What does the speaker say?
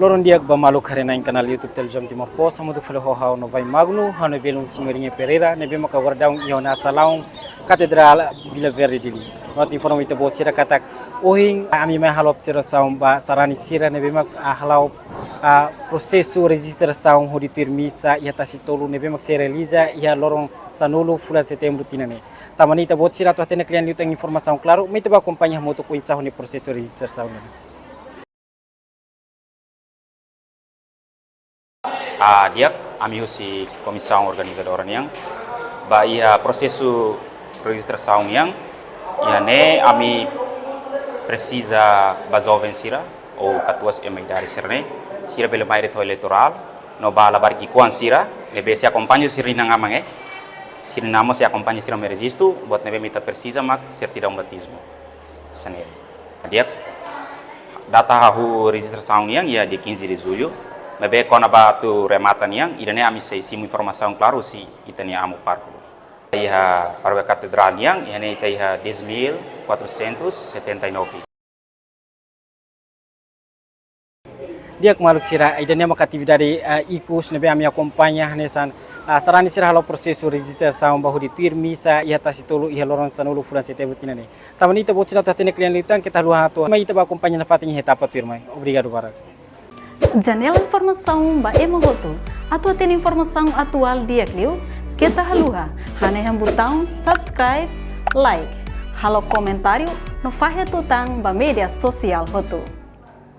Loron dia bamalu karena yang kanal YouTube Telkom Timor Pos sama tu follow hau no vai magnu hanu belum singoringe Pereira nebe maka wardaung iona salaung Katedral Vila Verde dili. Not informa itu buat Sira katak ohing ami mai halop Sira saum ba Sarani Sira nebe mak halau prosesu register saum hodi misa ia tasitolu nebe mak se realiza ia lorong sanulu fula setembro tinane. Tamani itu buat Sira tu atene klien liu teng informasi claro, me te ba acompanhar moto ko insa honi prosesu register saum. Dia kami husi komissão organizadora yang ia prosesu registração yang ne ami precisa bazoven Sira ou katuas emendar Sira pelo mai reto eleitoral no bala barki kuan Sira lebe se acompanha Sira nang amang Sira namo se acompanha Sira me Rejistu buat nebe mita precisa mak certidão batismo sanel dia data hahu registração yang ya di 15 de julho. Mebe kona batu rematan yang idane ami sei simu informasi claro si itania amu parku. Iha parwa Katedral yang ini iha 10.479. Dia kemaluk Sira idane makatividade ikus nebe ami acompanha nesan Sarani Sira halo prosesu register saum bahu di misa iha tasitolu iha loron sanulu fulan setembro tinane. Tamani ita bocina tatene klien litan kita luha tu. Mai ita ba acompanha na fatinha etapa turmai. Obrigado para. Janela informação ba emogoto atau ten informação atual dia kliu kita haluha hane yang botão subscribe like halo comentário no fahe tutang ba media sosial hotu.